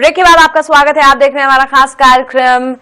Break के बाद आपका स्वागत है। आप देख रहे हैं हमारा खास कार्यक्रम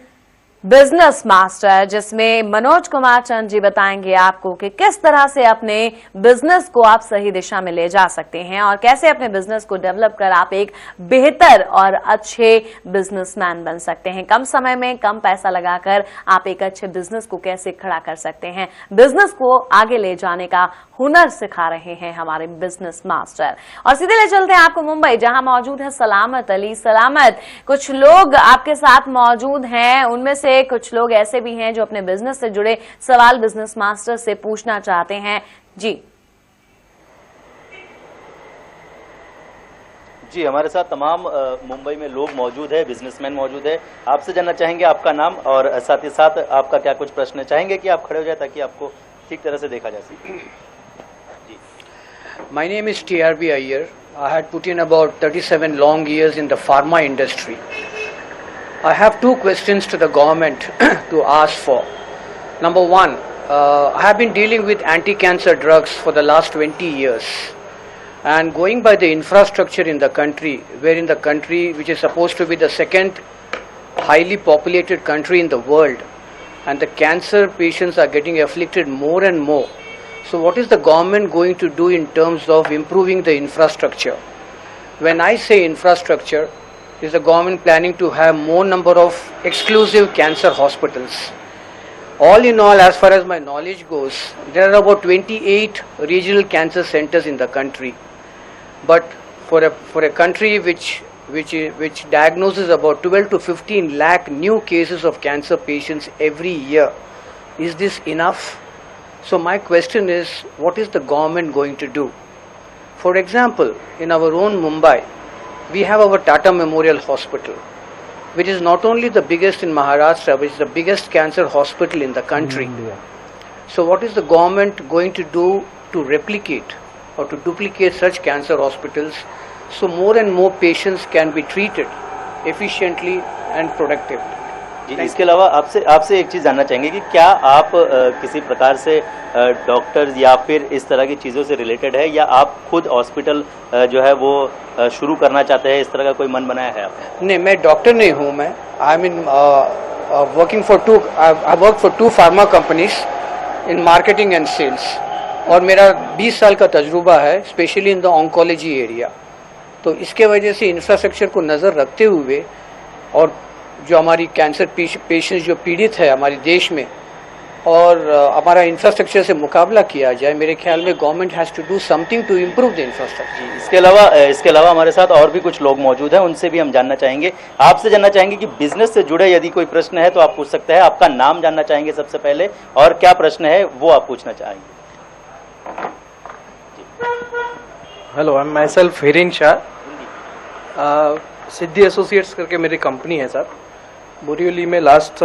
बिजनेस मास्टर, जिसमें मनोज कुमार चंद जी बताएंगे आपको कि किस तरह से अपने बिजनेस को आप सही दिशा में ले जा सकते हैं और कैसे अपने बिजनेस को डेवलप कर आप एक बेहतर और अच्छे बिजनेसमैन बन सकते हैं। कम समय में कम पैसा लगाकर आप एक अच्छे बिजनेस को कैसे खड़ा कर सकते हैं। बिजनेस को आगे ले जाने का हुनर सिखा रहे हैं हमारे बिजनेस मास्टर। और सीधे ले चलते हैं आपको मुंबई, जहां मौजूद है सलामत अली। सलामत, कुछ लोग आपके साथ मौजूद हैं, उनमें से कुछ लोग ऐसे भी हैं जो अपने बिजनेस से जुड़े सवाल बिजनेस मास्टर से पूछना चाहते हैं। जी हमारे साथ तमाम मुंबई में लोग मौजूद है, बिजनेसमैन मौजूद है। आपसे जानना चाहेंगे आपका नाम और साथ ही साथ आपका क्या कुछ प्रश्न है। चाहेंगे कि आप खड़े हो जाए ताकि आपको ठीक तरह से देखा जा सके। My name is TRB Iyer. I had put in about 37 long years in the pharma industry. I have two questions to the government to ask for. Number one, I have been dealing with anti-cancer drugs for the last 20 years. And going by the infrastructure in the country, wherein the country which is supposed to be the second highly populated country in the world, and the cancer patients are getting afflicted more and more. So what is the government going to do in terms of improving the infrastructure? When I say infrastructure, is the government planning to have more number of exclusive cancer hospitals? All in all, as far as my knowledge goes, there are about 28 regional cancer centers in the country. But for a country which diagnoses about 12 to 15 lakh new cases of cancer patients every year, is this enough? So my question is, what is the government going to do? For example, in our own Mumbai, we have our Tata Memorial Hospital, which is not only the biggest in Maharashtra, which is the biggest cancer hospital in the country. So what is the government going to do to replicate or to duplicate such cancer hospitals so more and more patients can be treated efficiently and productively? इसके अलावा आपसे एक चीज़ जानना चाहेंगे कि क्या आप किसी प्रकार से डॉक्टर या फिर इस तरह की चीज़ों से रिलेटेड है, या आप खुद हॉस्पिटल जो है वो शुरू करना चाहते हैं, इस तरह का कोई मन बनाया है आपने? नहीं, मैं डॉक्टर नहीं हूँ। मैं I mean working for two pharma companies in marketing and sales, और मेरा 20 साल का तजुर्बा है specially in the oncology area. तो इसके वजह से इंफ्रास्ट्रक्चर को नज़र रखते हुए और जो हमारी कैंसर पेशेंट्स जो पीड़ित है हमारे देश में, और हमारा इंफ्रास्ट्रक्चर से मुकाबला किया जाए, मेरे ख्याल में government has to do something to improve the infrastructure. इसके अलावा हमारे साथ और भी कुछ लोग मौजूद हैं, उनसे भी हम जानना चाहेंगे। आपसे जानना चाहेंगे कि बिजनेस से जुड़े यदि कोई प्रश्न है तो आप पूछ सकते हैं। आपका नाम जानना चाहेंगे सबसे पहले, और क्या प्रश्न है वो आप पूछना चाहेंगे। Hello, I am my self Hiren Shah. Siddhi associates करके मेरी कंपनी है सर। बोरीवली में लास्ट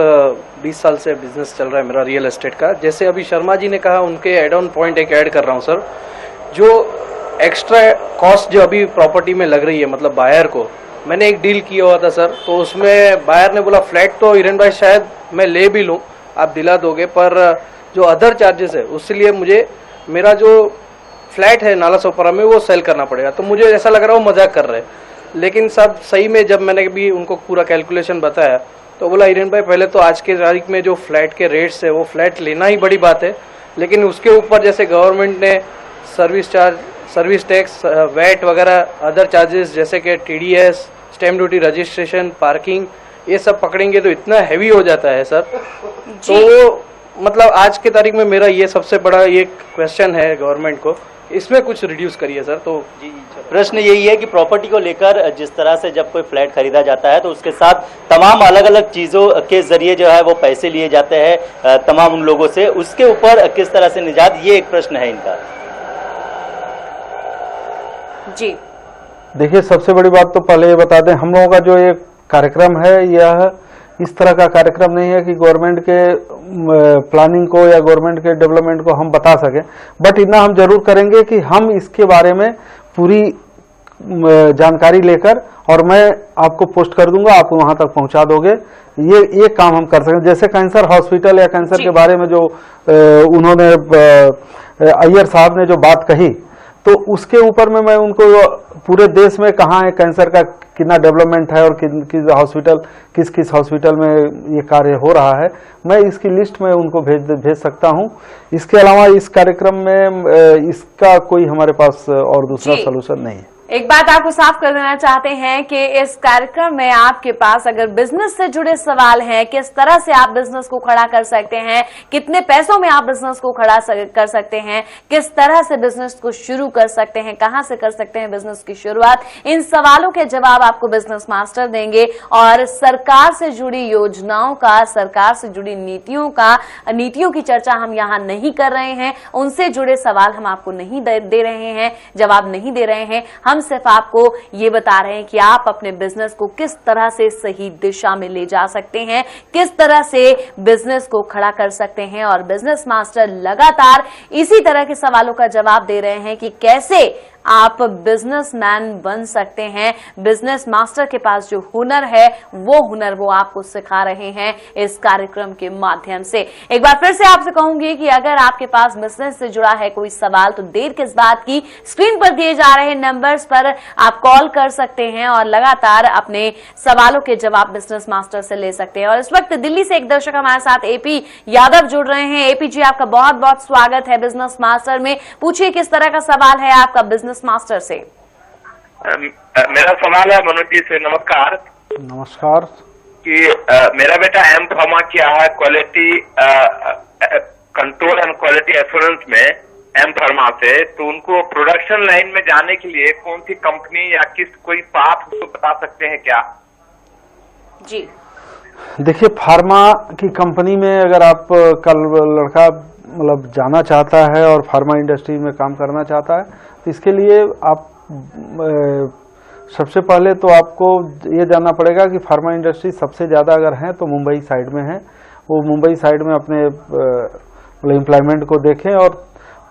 20 साल से बिजनेस चल रहा है मेरा रियल एस्टेट का। जैसे अभी शर्मा जी ने कहा, उनके एड ऑन पॉइंट एक ऐड कर रहा हूँ सर। जो एक्स्ट्रा कॉस्ट जो अभी प्रॉपर्टी में लग रही है, मतलब बायर को, मैंने एक डील किया हुआ था सर, तो उसमें बायर ने बोला फ्लैट तो हिरेन भाई शायद मैं ले भी लूँ, आप दिला दोगे, पर जो अदर चार्जेस है उसके लिए मुझे मेरा जो फ्लैट है नाला सोपारा में वो सेल करना पड़ेगा। तो मुझे ऐसा लग रहा है वो मजाक कर रहे हैं, लेकिन सब सही में जब मैंने भी उनको पूरा कैलकुलेशन बताया तो बोला हिरेन भाई पहले तो आज के तारीख में जो फ्लैट के रेट्स है वो फ्लैट लेना ही बड़ी बात है, लेकिन उसके ऊपर जैसे गवर्नमेंट ने service charge, service tax, VAT वगैरह अदर चार्जेस जैसे कि TDS, stamp duty, registration, parking, ये सब पकड़ेंगे तो इतना हैवी हो जाता है सर। तो मतलब आज के तारीख में मेरा ये सबसे बड़ा ये क्वेश्चन है गवर्नमेंट को, इसमें कुछ रिड्यूस करिए सर। तो प्रश्न यही है कि प्रॉपर्टी को लेकर जिस तरह से जब कोई फ्लैट खरीदा जाता है तो उसके साथ तमाम अलग अलग चीजों के जरिए जो है वो पैसे लिए जाते हैं तमाम उन लोगों से, उसके ऊपर किस तरह से निजात, ये एक प्रश्न है इनका। जी देखिए, सबसे बड़ी बात तो पहले ये बता दें, हम लोगों का जो ये कार्यक्रम है यह इस तरह का कार्यक्रम नहीं है कि गवर्नमेंट के प्लानिंग को या गवर्नमेंट के डेवलपमेंट को हम बता सकें, बट इतना हम जरूर करेंगे कि हम इसके बारे में पूरी जानकारी लेकर और मैं आपको पोस्ट कर दूंगा, आप वहां तक पहुंचा दोगे, ये काम हम कर सकें। जैसे कैंसर हॉस्पिटल या कैंसर के बारे में जो उन्होंने अय्यर साहब ने जो बात कही, तो उसके ऊपर में मैं उनको पूरे देश में कहाँ है कैंसर का कितना डेवलपमेंट है और किस किस हॉस्पिटल में ये कार्य हो रहा है, मैं इसकी लिस्ट में उनको भेज सकता हूँ। इसके अलावा इस कार्यक्रम में इसका कोई हमारे पास और दूसरा सलूशन नहीं है। एक बात आपको साफ कर देना चाहते हैं कि इस कार्यक्रम में आपके पास अगर बिजनेस से जुड़े सवाल हैं, किस तरह से आप बिजनेस को खड़ा कर सकते हैं, कितने पैसों में आप बिजनेस को खड़ा कर सकते हैं, किस तरह से बिजनेस को शुरू कर सकते हैं, कहां से कर सकते हैं बिजनेस की शुरुआत, इन सवालों के जवाब आपको बिजनेस मास्टर देंगे। और सरकार से जुड़ी योजनाओं का, सरकार से जुड़ी नीतियों की चर्चा हम यहां नहीं कर रहे हैं, उनसे जुड़े सवाल हम आपको नहीं दे रहे हैं, जवाब नहीं दे रहे हैं। हम सिर्फ आपको ये बता रहे हैं कि आप अपने बिजनेस को किस तरह से सही दिशा में ले जा सकते हैं, किस तरह से बिजनेस को खड़ा कर सकते हैं। और बिजनेस मास्टर लगातार इसी तरह के सवालों का जवाब दे रहे हैं कि कैसे आप बिजनेसमैन बन सकते हैं। बिजनेस मास्टर के पास जो हुनर है वो हुनर वो आपको सिखा रहे हैं इस कार्यक्रम के माध्यम से। एक बार फिर से आपसे कहूंगी कि अगर आपके पास बिजनेस से जुड़ा है कोई सवाल तो देर किस बात की, स्क्रीन पर दिए जा रहे नंबर्स पर आप कॉल कर सकते हैं और लगातार अपने सवालों के जवाब बिजनेस मास्टर से ले सकते हैं। और इस वक्त दिल्ली से एक दर्शक हमारे साथ एपी यादव जुड़ रहे हैं। एपी जी, आपका बहुत बहुत स्वागत है बिजनेस मास्टर में। पूछिए किस तरह का सवाल है आपका बिजनेस मास्टर से। मेरा सवाल है मनोज जी से। नमस्कार। नमस्कार। कि मेरा बेटा एम फार्मा किया है quality control and quality assurance में एम फार्मा से, तो उनको प्रोडक्शन लाइन में जाने के लिए कौन सी कंपनी या कोई पाथ उसको बता सकते हैं क्या? जी देखिए, फार्मा की कंपनी में अगर आप कल लड़का मतलब जाना चाहता है और फार्मा इंडस्ट्री में काम करना चाहता है तो इसके लिए आप सबसे पहले तो आपको ये जानना पड़ेगा कि फार्मा इंडस्ट्री सबसे ज़्यादा अगर है तो मुंबई साइड में है। वो मुंबई साइड में अपने मतलब एम्प्लॉयमेंट को देखें और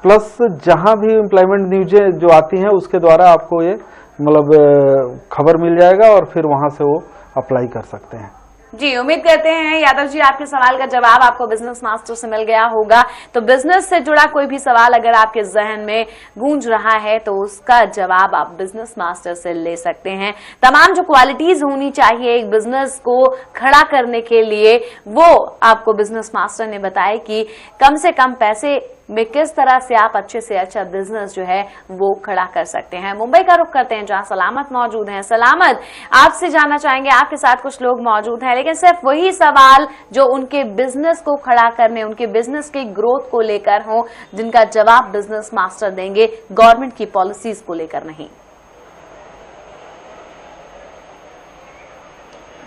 प्लस जहां भी एम्प्लॉयमेंट न्यूज़ें जो आती हैं उसके द्वारा आपको ये मतलब खबर मिल जाएगा और फिर वहां से वो अप्लाई कर सकते हैं। जी, उम्मीद करते हैं यादव जी आपके सवाल का जवाब आपको बिजनेस मास्टर से मिल गया होगा। तो बिजनेस से जुड़ा कोई भी सवाल अगर आपके जहन में गूंज रहा है तो उसका जवाब आप बिजनेस मास्टर से ले सकते हैं। तमाम जो क्वालिटीज होनी चाहिए एक बिजनेस को खड़ा करने के लिए वो आपको बिजनेस मास्टर ने बताया कि कम से कम पैसे में किस तरह से आप अच्छे से अच्छा बिजनेस जो है वो खड़ा कर सकते हैं। मुंबई का रुख करते हैं जहां सलामत मौजूद हैं। सलामत, आपसे जानना चाहेंगे, आपके साथ कुछ लोग मौजूद हैं लेकिन सिर्फ वही सवाल जो उनके बिजनेस को खड़ा करने, उनके बिजनेस की ग्रोथ को लेकर हो, जिनका जवाब बिजनेस मास्टर देंगे, गवर्नमेंट की पॉलिसीज को लेकर नहीं।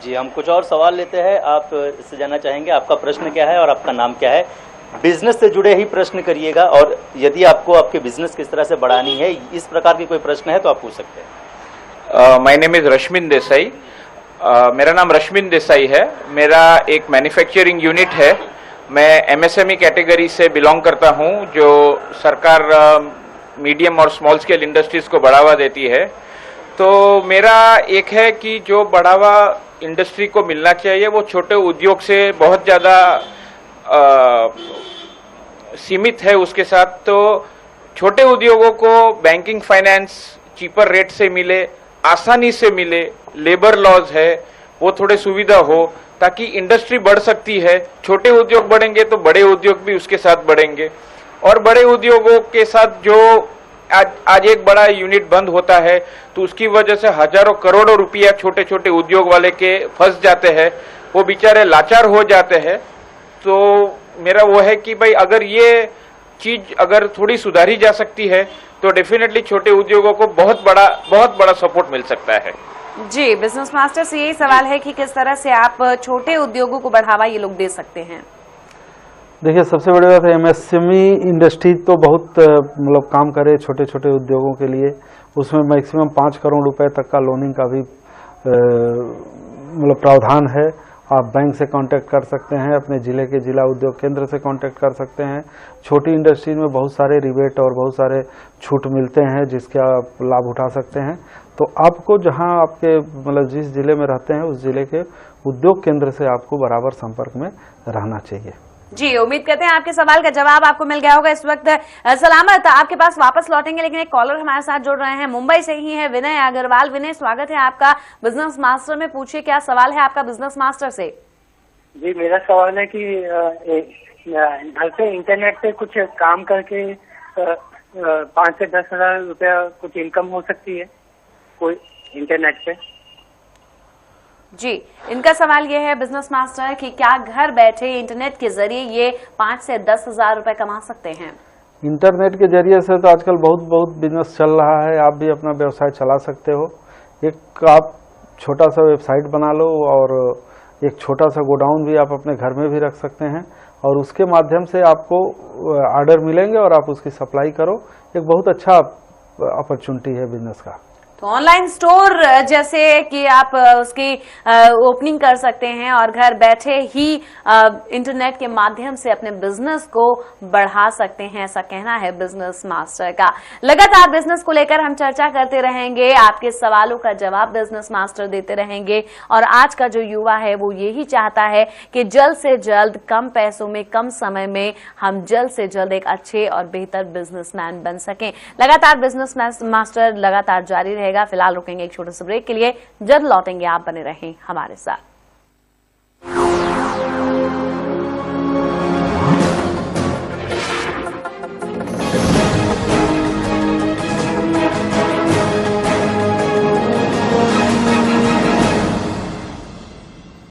जी, हम कुछ और सवाल लेते हैं। आप इससे जानना चाहेंगे आपका प्रश्न क्या है और आपका नाम क्या है। बिजनेस से जुड़े ही प्रश्न करिएगा और यदि आपको आपके बिजनेस किस तरह से बढ़ानी है इस प्रकार की कोई प्रश्न है तो आप पूछ सकते हैं। My name is Rashmin Desai. मेरा नाम रश्मिन देसाई है। मेरा एक मैन्युफैक्चरिंग यूनिट है। मैं एमएसएमई कैटेगरी से बिलोंग करता हूं जो सरकार मीडियम और स्मॉल स्केल इंडस्ट्रीज को बढ़ावा देती है। तो मेरा एक है कि जो बढ़ावा इंडस्ट्री को मिलना चाहिए वो छोटे उद्योग से बहुत ज़्यादा सीमित है। उसके साथ तो छोटे उद्योगों को बैंकिंग फाइनेंस चीपर रेट से मिले, आसानी से मिले, लेबर लॉज है वो थोड़े सुविधा हो ताकि इंडस्ट्री बढ़ सकती है। छोटे उद्योग बढ़ेंगे तो बड़े उद्योग भी उसके साथ बढ़ेंगे और बड़े उद्योगों के साथ जो आज एक बड़ा यूनिट बंद होता है तो उसकी वजह से हजारों करोड़ों रुपया छोटे छोटे उद्योग वाले के फंस जाते हैं, वो बेचारे लाचार हो जाते हैं। तो मेरा वो है कि भाई अगर ये चीज अगर थोड़ी सुधारी जा सकती है तो डेफिनेटली छोटे उद्योगों को बहुत बड़ा सपोर्ट मिल सकता है। जी, बिजनेस मास्टर से यही सवाल है कि किस तरह से आप छोटे उद्योगों को बढ़ावा ये लोग दे सकते हैं। देखिए, सबसे बड़ी बात है एमएसएमई इंडस्ट्री तो बहुत मतलब काम करे छोटे छोटे उद्योगों के लिए। उसमें मैक्सिमम 5 करोड़ रुपए तक का लोनिंग का भी मतलब प्रावधान है। आप बैंक से कांटेक्ट कर सकते हैं, अपने जिले के जिला उद्योग केंद्र से कांटेक्ट कर सकते हैं। छोटी इंडस्ट्री में बहुत सारे रिबेट और बहुत सारे छूट मिलते हैं जिसके आप लाभ उठा सकते हैं। तो आपको जहां आपके मतलब जिस जिले में रहते हैं उस जिले के उद्योग केंद्र से आपको बराबर संपर्क में रहना चाहिए। जी, उम्मीद करते हैं आपके सवाल का जवाब आपको मिल गया होगा। इस वक्त सलामत आपके पास वापस लौटेंगे, लेकिन एक कॉलर हमारे साथ जुड़ रहे हैं, मुंबई से ही है विनय अग्रवाल। विनय, स्वागत है आपका बिजनेस मास्टर में। पूछिए क्या सवाल है आपका बिजनेस मास्टर से। जी, मेरा सवाल है कि घर से इंटरनेट पे कुछ काम करके 5 से 10 हजार रुपया कुछ इनकम हो सकती है कोई इंटरनेट पे? जी, इनका सवाल ये है बिजनेस मास्टर कि क्या घर बैठे इंटरनेट के जरिए ये 5 से 10 हजार रुपए कमा सकते हैं? इंटरनेट के जरिए से तो आजकल बहुत बिजनेस चल रहा है। आप भी अपना व्यवसाय चला सकते हो। एक आप छोटा सा वेबसाइट बना लो और एक छोटा सा गोडाउन भी आप अपने घर में भी रख सकते हैं और उसके माध्यम से आपको ऑर्डर मिलेंगे और आप उसकी सप्लाई करो। एक बहुत अच्छा अपॉर्चुनिटी है बिजनेस का। तो ऑनलाइन स्टोर जैसे कि आप उसकी ओपनिंग कर सकते हैं और घर बैठे ही इंटरनेट के माध्यम से अपने बिजनेस को बढ़ा सकते हैं, ऐसा कहना है बिजनेस मास्टर का। लगातार बिजनेस को लेकर हम चर्चा करते रहेंगे, आपके सवालों का जवाब बिजनेस मास्टर देते रहेंगे। और आज का जो युवा है वो यही चाहता है कि जल्द से जल्द, कम पैसों में, कम समय में हम जल्द से जल्द एक अच्छे और बेहतर बिजनेसमैन बन सकें। लगातार बिजनेस मास्टर लगातार जारी रहेगा। फिलहाल रुकेंगे एक छोटे से ब्रेक के लिए, जल्द लौटेंगे, आप बने रहें हमारे साथ।